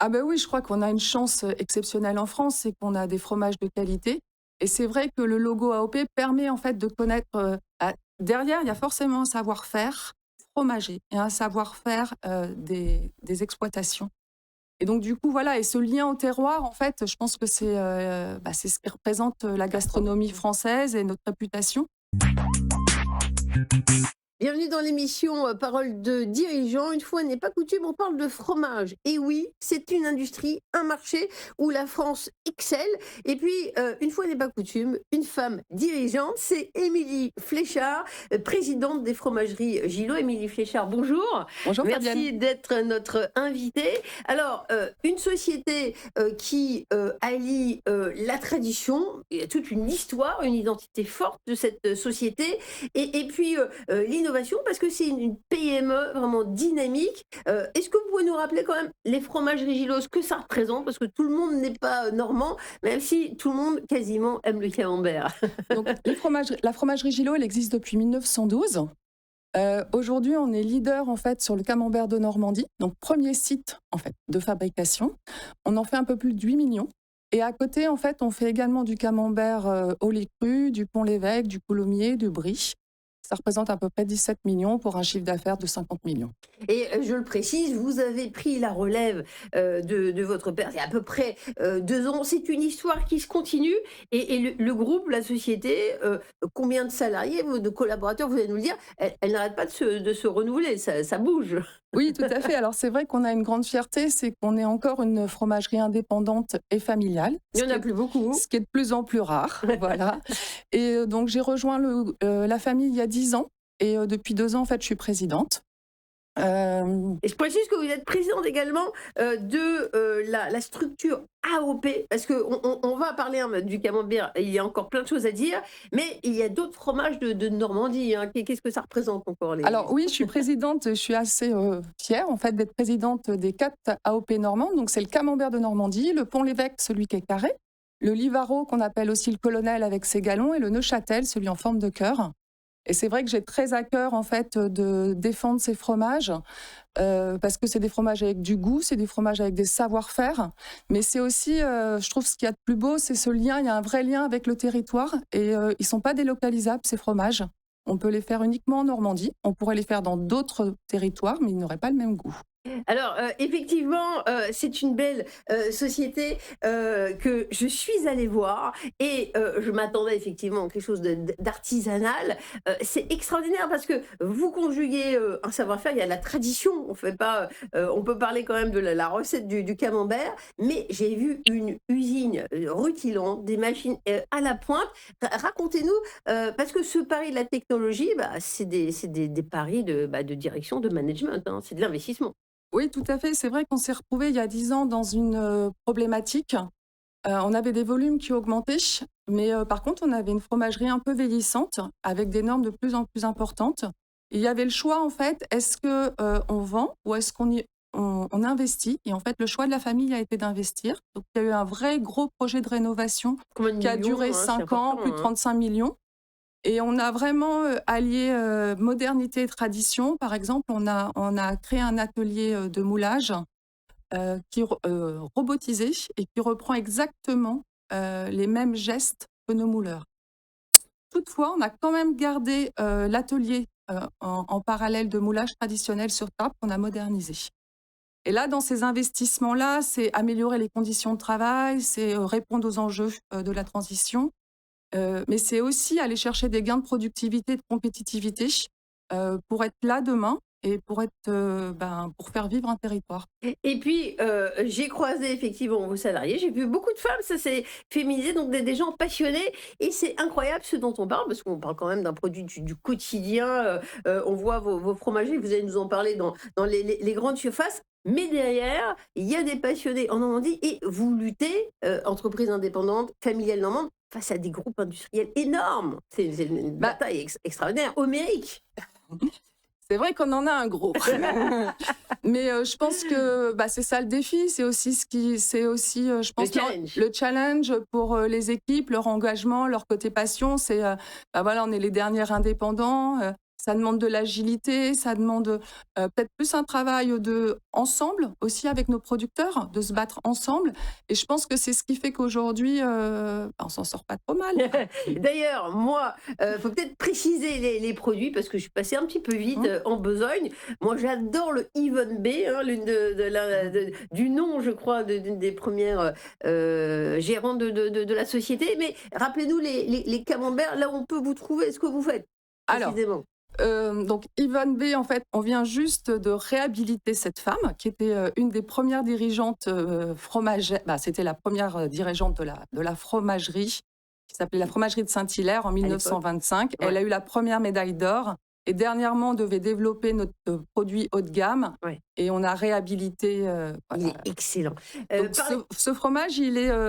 Ah ben oui, je crois qu'on a une chance exceptionnelle en France, c'est qu'on a des fromages de qualité. Et c'est vrai que le logo AOP permet en fait de connaître. Derrière, il y a forcément un savoir-faire fromager et un savoir-faire des exploitations. Et donc du coup, voilà, et ce lien au terroir, en fait, je pense que c'est ce qui représente la gastronomie française et notre réputation. Bienvenue dans l'émission Parole de dirigeants. Une fois n'est pas coutume, on parle de fromage. Et oui, c'est une industrie, un marché où la France excelle. Et puis, une fois n'est pas coutume, une femme dirigeante, c'est Émilie Fléchard, présidente des fromageries Gillot. Émilie Fléchard, bonjour. Bonjour Fabienne. Merci d'être notre invitée. Alors, une société qui allie la tradition, il y a toute une histoire, une identité forte de cette société, et puis l'innovation, parce que c'est une PME vraiment dynamique. Est-ce que vous pouvez nous rappeler quand même les fromageries Gillot, ce que ça représente? Parce que tout le monde n'est pas normand, même si tout le monde quasiment aime le camembert. Donc la fromagerie Gillot, elle existe depuis 1912. Aujourd'hui, on est leader en fait sur le camembert de Normandie, donc premier site en fait de fabrication. On en fait un peu plus de 8 millions. Et à côté, en fait, on fait également du camembert au lait cru, du Pont-l'Évêque, du Coulommiers, du Brie. Ça représente à peu près 17 millions pour un chiffre d'affaires de 50 millions. Et je le précise, vous avez pris la relève de votre père il y a à peu près 2 ans. C'est une histoire qui se continue. Et le groupe, la société, combien de salariés, de collaborateurs, vous allez nous le dire, elle n'arrête pas de se renouveler, ça bouge. Oui, tout à fait. Alors c'est vrai qu'on a une grande fierté, c'est qu'on est encore une fromagerie indépendante et familiale, Il n'y en a plus beaucoup. ce qui est de plus en plus rare. Voilà. Et donc j'ai rejoint la famille il y a 10 ans. Et depuis 2 ans, en fait, je suis présidente. Euh, Et je précise que vous êtes présidente également de la structure AOP, parce qu'on va parler du camembert, il y a encore plein de choses à dire, mais il y a d'autres fromages de Normandie, hein. Qu'est-ce que ça représente encore Alors oui, je suis présidente, je suis assez fière en fait d'être présidente des 4 AOP normands. Donc c'est le camembert de Normandie, le Pont-l'Évêque, celui qui est carré, le Livaro qu'on appelle aussi le Colonel avec ses galons et le Neuchâtel, celui en forme de cœur. Et c'est vrai que j'ai très à cœur en fait de défendre ces fromages parce que c'est des fromages avec du goût, c'est des fromages avec des savoir-faire, mais c'est aussi, je trouve, ce qu'il y a de plus beau, c'est ce lien. Il y a un vrai lien avec le territoire et ils sont pas délocalisables ces fromages. On peut les faire uniquement en Normandie. On pourrait les faire dans d'autres territoires, mais ils n'auraient pas le même goût. Alors, effectivement, c'est une belle société que je suis allée voir, et je m'attendais effectivement à quelque chose d'artisanal. C'est extraordinaire parce que vous conjuguez un savoir-faire, il y a la tradition, on fait pas, on peut parler quand même de la recette du camembert, mais j'ai vu une usine rutilante, des machines à la pointe. Racontez-nous, parce que ce pari de la technologie, bah, c'est des paris de direction, de management, hein, c'est de l'investissement. Oui, tout à fait. C'est vrai qu'on s'est retrouvés il y a 10 ans dans une problématique. On avait des volumes qui augmentaient, mais par contre, on avait une fromagerie un peu vieillissante, avec des normes de plus en plus importantes. Il y avait le choix, en fait, est-ce que on vend ou est-ce on investit? Et en fait, le choix de la famille a été d'investir. Donc, il y a eu un vrai gros projet de rénovation Combien de qui a duré millions, hein, c'est 5 ans, important, plus de hein. 35 millions. Et on a vraiment allié modernité et tradition. Par exemple, on a créé un atelier de moulage robotisé et qui reprend exactement les mêmes gestes que nos mouleurs. Toutefois, on a quand même gardé l'atelier en parallèle de moulage traditionnel sur table qu'on a modernisé. Et là, dans ces investissements-là, c'est améliorer les conditions de travail, c'est répondre aux enjeux de la transition, mais c'est aussi aller chercher des gains de productivité, de compétitivité pour être là demain et pour faire vivre un territoire. Et puis, j'ai croisé effectivement vos salariés, j'ai vu beaucoup de femmes, ça s'est féminisé, donc des gens passionnés, et c'est incroyable ce dont on parle, parce qu'on parle quand même d'un produit du quotidien, on voit vos fromagers, vous allez nous en parler dans les grandes surfaces, mais derrière, il y a des passionnés en Normandie, et vous luttez, entreprise indépendante, familiale normande, face à des groupes industriels énormes. C'est une Bah, bataille extraordinaire, homérique. c'est vrai qu'on en a un gros. Mais je pense que c'est ça le défi. Je Le pense, challenge. le challenge pour les équipes, leur engagement, leur côté passion. C'est, voilà, on est les derniers indépendants. Ça demande de l'agilité, ça demande peut-être plus un travail ensemble aussi avec nos producteurs, de se battre ensemble. Et je pense que c'est ce qui fait qu'aujourd'hui, on s'en sort pas trop mal. D'ailleurs, moi, faut peut-être préciser les produits parce que je suis passée un petit peu vite en besogne. Moi, j'adore le Even B, hein, l'une du nom, je crois, d'une des premières gérantes de la société. Mais rappelez-nous les camemberts, là où on peut vous trouver, ce que vous faites Alors, précisément. donc Yvonne B, en fait, on vient juste de réhabiliter cette femme qui était une des premières dirigeantes fromagères. Bah, c'était la première dirigeante de la fromagerie qui s'appelait la fromagerie de Saint-Hilaire en À l'époque. 1925. Elle Ouais. a eu la première médaille d'or et dernièrement, on devait développer notre produit haut de gamme Ouais. et on a réhabilité. Il Voilà. est excellent. Donc ce fromage,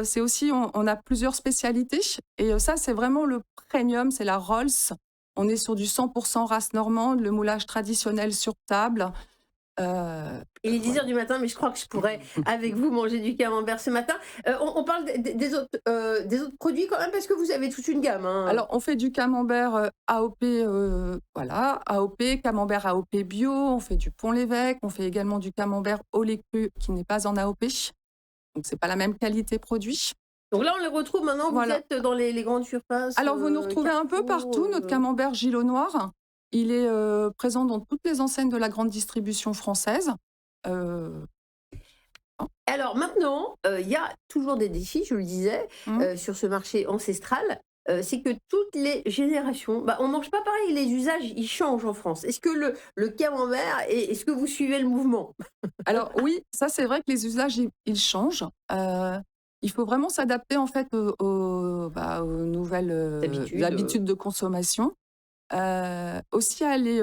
c'est aussi, on a plusieurs spécialités et ça, c'est vraiment le premium, c'est la Rolls. On est sur du 100% race normande, le moulage traditionnel sur table. Il est 10 Voilà. heures du matin, mais je crois que je pourrais, avec vous, manger du camembert ce matin. On parle des autres produits quand même, parce que vous avez toute une gamme. Hein. Alors, on fait du camembert AOP, voilà, AOP, camembert AOP bio, on fait du Pont-l'Évêque, on fait également du camembert au lait cru qui n'est pas en AOP. Donc, c'est pas la même qualité produit. Donc là, on les retrouve maintenant, Voilà. vous êtes dans les grandes surfaces. Alors, vous nous retrouvez un peu partout. Notre camembert Gil au Noir, il est présent dans toutes les enseignes de la grande distribution française. Alors maintenant, il y a toujours des défis, je le disais, sur ce marché ancestral. C'est que toutes les générations, on ne mange pas pareil, les usages, ils changent en France. Est-ce que le camembert, est-ce que vous suivez le mouvement? Alors oui, ça c'est vrai que les usages, ils changent. Il faut vraiment s'adapter en fait aux nouvelles habitudes de consommation. Aussi aller,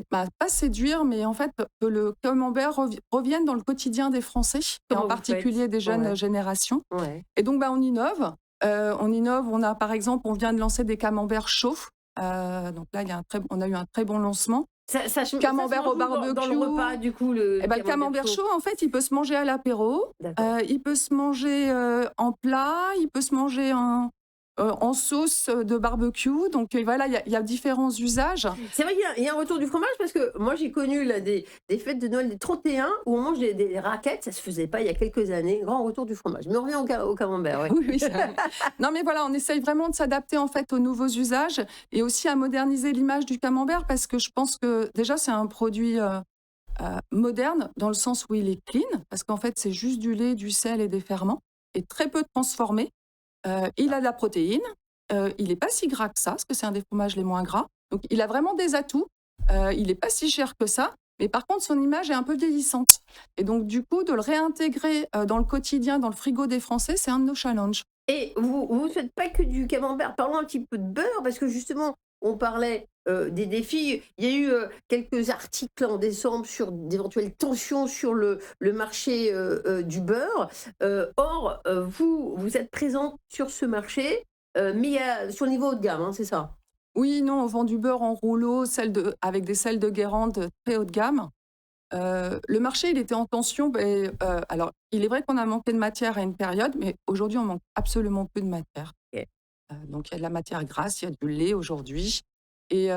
pas séduire, mais en fait que le camembert revienne dans le quotidien des Français, et Comment en vous particulier faites? des jeunes Ouais. générations. Ouais. Et donc on innove. On a par exemple, on vient de lancer des camemberts chauds. Donc là, on a eu un très bon lancement. Camembert au barbecue. Dans le repas, du coup, Le camembert chaud, en fait, il peut se manger à l'apéro, D'accord. il peut se manger en plat, il peut se manger en sauce de barbecue. Donc voilà, il y a différents usages. C'est vrai qu'il y a un retour du fromage parce que moi j'ai connu là, des fêtes de Noël des 31 où on mange des raquettes, ça se faisait pas il y a quelques années. Grand retour du fromage. Mais on revient au camembert. Ouais. Oui, non, mais voilà, on essaye vraiment de s'adapter en fait aux nouveaux usages et aussi à moderniser l'image du camembert parce que je pense que déjà c'est un produit moderne dans le sens où il est clean parce qu'en fait c'est juste du lait, du sel et des ferments et très peu transformé. Il a de la protéine, il n'est pas si gras que ça, parce que c'est un des fromages les moins gras. Donc il a vraiment des atouts, il n'est pas si cher que ça, mais par contre son image est un peu vieillissante. Et donc du coup, de le réintégrer dans le quotidien, dans le frigo des Français, c'est un de nos challenges. Et vous ne faites pas que du camembert. Parlons un petit peu de beurre parce que justement, on parlait des défis. Il y a eu quelques articles en décembre sur d'éventuelles tensions sur le marché du beurre. Or, vous êtes présente sur ce marché, mais sur le niveau haut de gamme, hein, c'est ça? Oui, non, on vend du beurre en rouleau, avec des sels de Guérande très haut de gamme. Le marché, il était en tension. Alors, il est vrai qu'on a manqué de matière à une période, mais aujourd'hui, on manque absolument plus de matière. Ok. Donc, il y a de la matière grasse, il y a du lait aujourd'hui. Et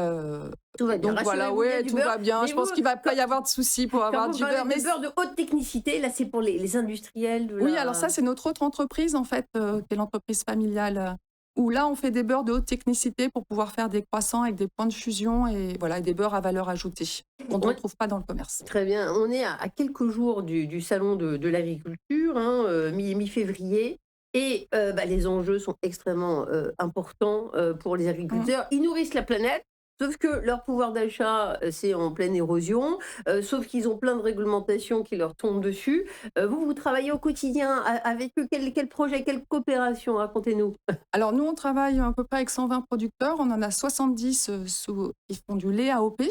Tout va bien. donc voilà, Rassurez-vous, il y a ouais, du tout beurre. va bien. Mais Je pense vous, qu'il ne va pas y avoir de souci pour quand avoir vous du parlez beurre. de beurre de haute technicité, là, c'est pour les industriels. Oui, alors ça, c'est notre autre entreprise, en fait, qui est l'entreprise familiale, où là, on fait des beurres de haute technicité pour pouvoir faire des croissants avec des points de fusion et voilà, des beurres à valeur ajoutée qu'on ne retrouve pas dans le commerce. Très bien. On est à quelques jours du salon de l'agriculture, hein, mi-février. Et les enjeux sont extrêmement importants pour les agriculteurs. Ils nourrissent la planète, sauf que leur pouvoir d'achat, c'est en pleine érosion, sauf qu'ils ont plein de réglementations qui leur tombent dessus. Vous travaillez au quotidien avec eux. Quel projet, quelle coopération? Racontez-nous. Alors nous, on travaille à peu près avec 120 producteurs. On en a 70 qui font du lait AOP.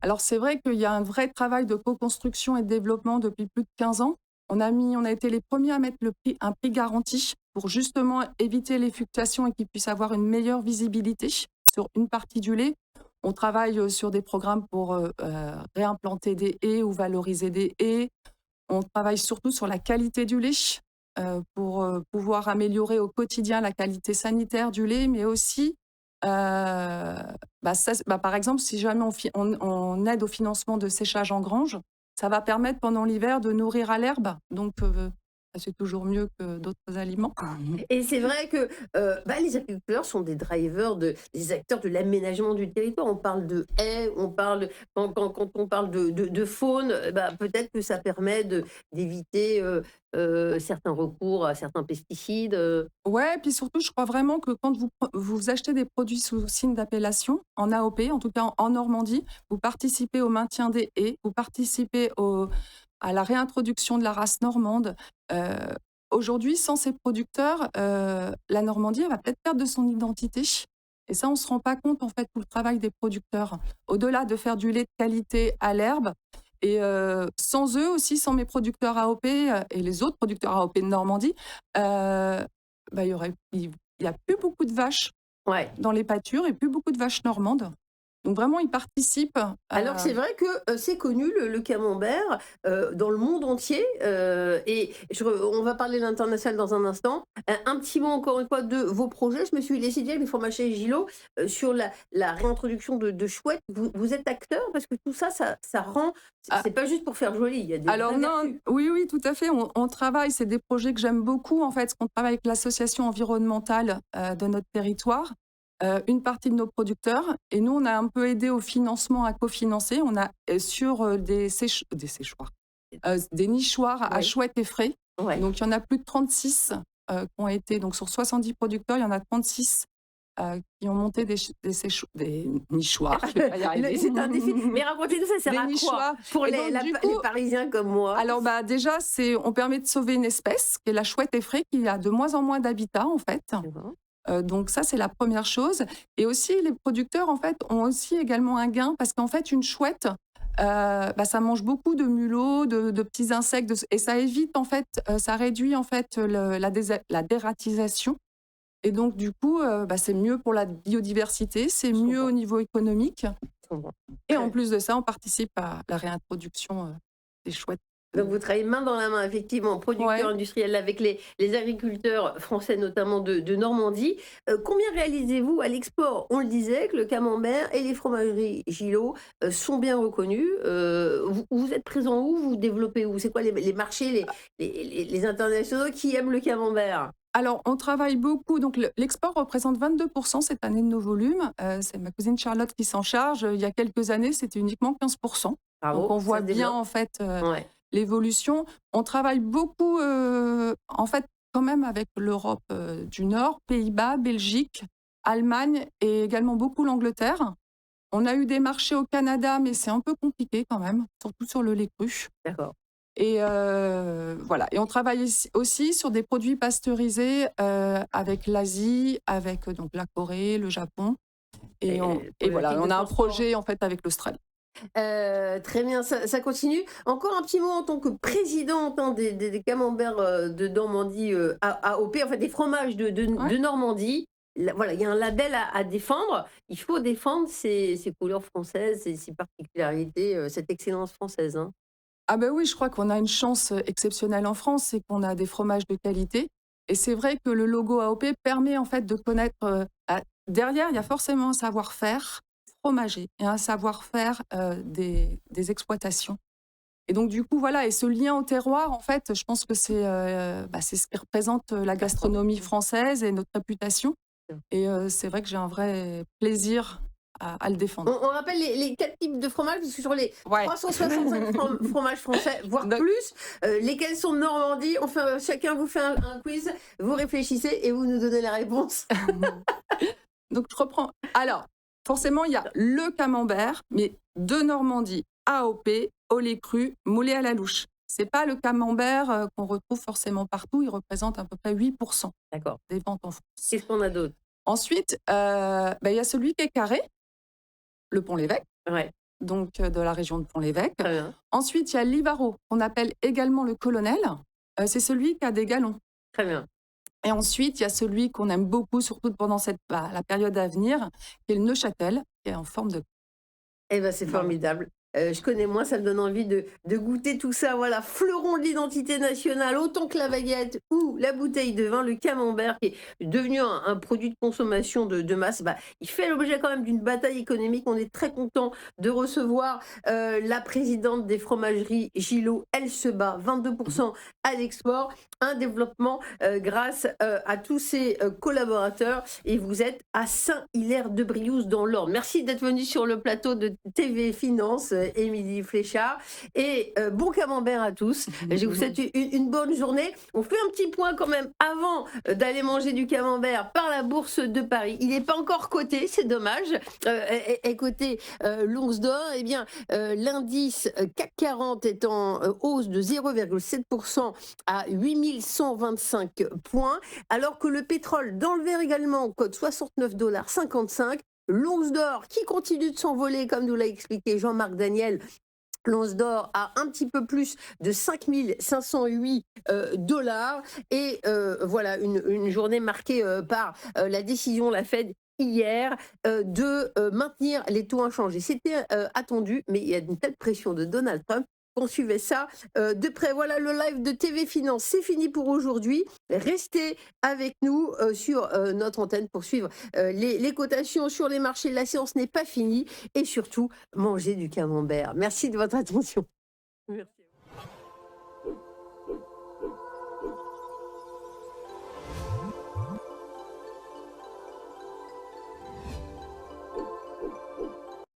Alors c'est vrai qu'il y a un vrai travail de co-construction et de développement depuis plus de 15 ans. On a été les premiers à mettre un prix garanti pour justement éviter les fluctuations et qu'ils puissent avoir une meilleure visibilité sur une partie du lait. On travaille sur des programmes pour réimplanter des haies ou valoriser des haies. On travaille surtout sur la qualité du lait pour pouvoir améliorer au quotidien la qualité sanitaire du lait, mais aussi Par exemple, si jamais on aide au financement de séchage en grange, ça va permettre pendant l'hiver de nourrir à l'herbe. Donc, c'est toujours mieux que d'autres aliments. Et c'est vrai que les agriculteurs sont des drivers, des acteurs de l'aménagement du territoire. On parle de haies, on parle, quand on parle de faune, peut-être que ça permet d'éviter certains recours à certains pesticides. Ouais, puis surtout, je crois vraiment que quand vous achetez des produits sous signe d'appellation, en AOP, en tout cas en Normandie, vous participez au maintien des haies, vous participez à la réintroduction de la race normande. Euh, Aujourd'hui, sans ces producteurs, la Normandie, elle va peut-être perdre de son identité. Et ça, on ne se rend pas compte, en fait, tout le travail des producteurs. Au-delà de faire du lait de qualité à l'herbe, et sans eux aussi, sans mes producteurs AOP et les autres producteurs AOP de Normandie, il y a plus beaucoup de vaches Ouais. dans les pâtures et plus beaucoup de vaches normandes. Donc vraiment, ils participent. Alors que c'est vrai que c'est connu, le camembert, dans le monde entier. Et on va parler de l'international dans un instant. Un petit mot encore une fois de vos projets. Je me suis laissé dire, les fromageries Gillot, sur la réintroduction de chouettes. Vous êtes acteur parce que tout ça, ça rend. C'est pas juste pour faire joli. Il y a des Alors vraies non, vertus. oui, tout à fait. On travaille, c'est des projets que j'aime beaucoup en fait, parce qu'on travaille avec l'association environnementale de notre territoire, une partie de nos producteurs, et nous on a un peu aidé au financement, à cofinancer. On a sur des séchoirs, des nichoirs à Oui. chouettes et frais. Ouais. Donc il y en a plus de 36 qui ont été, donc sur 70 producteurs, il y en a 36 qui ont monté des nichoirs. Je vais pas y arriver. C'est un défi. Mais racontez-nous, ça sert Des à quoi nichoirs. pour Et les, donc, du les coup, Parisiens comme moi? alors déjà, on permet de sauver une espèce, qui est la chouette effraie, qui a de moins en moins d'habitat en fait. D'accord. Donc ça, c'est la première chose. Et aussi, les producteurs en fait ont aussi également un gain, parce qu'en fait, une chouette, ça mange beaucoup de mulots, de petits insectes, et ça évite en fait, ça réduit en fait la dératisation. Et donc du coup, c'est mieux pour la biodiversité, c'est Je mieux comprends. au niveau économique. Je comprends. Et en plus de ça, on participe à la réintroduction des chouettes. Donc vous travaillez main dans la main, effectivement, producteurs Ouais. industriels avec les agriculteurs français, notamment de Normandie. Combien réalisez-vous à l'export? On le disait, que le camembert et les fromageries Gillot sont bien reconnus. Vous êtes présent où? Vous développez où? C'est quoi les marchés, les internationaux qui aiment le camembert? Alors, on travaille beaucoup. Donc, l'export représente 22% cette année de nos volumes. C'est ma cousine Charlotte qui s'en charge. Il y a quelques années, c'était uniquement 15%. Bravo, Donc, on ça voit se bien, développe. en fait, Ouais. l'évolution. On travaille beaucoup, en fait, quand même avec l'Europe du Nord, Pays-Bas, Belgique, Allemagne et également beaucoup l'Angleterre. On a eu des marchés au Canada, mais c'est un peu compliqué quand même, surtout sur le lait cru. D'accord. Et voilà. Et on travaille aussi sur des produits pasteurisés avec l'Asie, avec donc la Corée, le Japon. Et voilà, on a un projet en fait avec l'Australie. Très bien, ça continue. Encore un petit mot en tant que présidente, hein, des camemberts de Normandie AOP, en fait des fromages Ouais. de Normandie. Voilà, il y a un label à défendre. Il faut défendre ces couleurs françaises, ces particularités, cette excellence française, hein. Ah ben oui, je crois qu'on a une chance exceptionnelle en France, c'est qu'on a des fromages de qualité. Et c'est vrai que le logo AOP permet en fait de connaître. Derrière, il y a forcément un savoir-faire fromager et un savoir-faire des exploitations. Et donc du coup, voilà, et ce lien au terroir, en fait, je pense que c'est ce qui représente la gastronomie française et notre réputation. Et c'est vrai que j'ai un vrai plaisir à le défendre. On rappelle les 4 types de fromages, parce que sur les Ouais. 365 fromages français, voire Donc- plus, lesquels sont de Normandie. Chacun vous fait un quiz, vous réfléchissez et vous nous donnez la réponse. Donc, je reprends. Alors, forcément, il y a le camembert, mais de Normandie, AOP, au lait cru, moulé à la louche. C'est pas le camembert qu'on retrouve forcément partout. Il représente à peu près 8% D'accord. des ventes en France. Qu'est-ce qu'on a d'autre? Ensuite, il y a celui qui est carré, le Pont-l'Évêque, Ouais, donc de la région de Pont-l'Évêque. très bien. Ensuite, il y a l'Ivaro, qu'on appelle également le colonel. C'est celui qui a des galons. Très bien. Et ensuite, il y a celui qu'on aime beaucoup, surtout pendant la période à venir, qui est le Neuchâtel, qui est en forme de... Eh ben, c'est Voilà. formidable. je connais moins, ça me donne envie de goûter tout ça. Voilà, fleuron de l'identité nationale, autant que la baguette ou la bouteille de vin, le camembert, qui est devenu un produit de consommation de masse, bah, il fait l'objet quand même d'une bataille économique. On est très content de recevoir la présidente des fromageries Gillot. Elle se bat 22% à l'export, un développement grâce à tous ses collaborateurs. Et vous êtes à Saint-Hilaire-de-Briouze dans l'Orne. Merci d'être venu sur le plateau de TV Finance, Émilie Fléchard. Et bon camembert à tous. Je vous souhaite une bonne journée. On fait un petit point quand même avant d'aller manger du camembert par la bourse de Paris. Il n'est pas encore coté, c'est dommage. Est coté l'once d'or. Eh bien, l'indice CAC 40 est en hausse de 0,7% à 8125 points, alors que le pétrole dans le vert également cote 69,55 $. L'once d'or qui continue de s'envoler, comme nous l'a expliqué Jean-Marc Daniel. L'once d'or a un petit peu plus de 5 508 dollars. Et voilà, une journée marquée par la décision de la Fed hier de maintenir les taux inchangés. C'était attendu, mais il y a une telle pression de Donald Trump qu'on suivait ça de près. Voilà, le live de TV Finance, c'est fini pour aujourd'hui. Restez avec nous sur notre antenne pour suivre les cotations sur les marchés. La séance n'est pas finie et surtout, mangez du camembert. Merci de votre attention. Merci.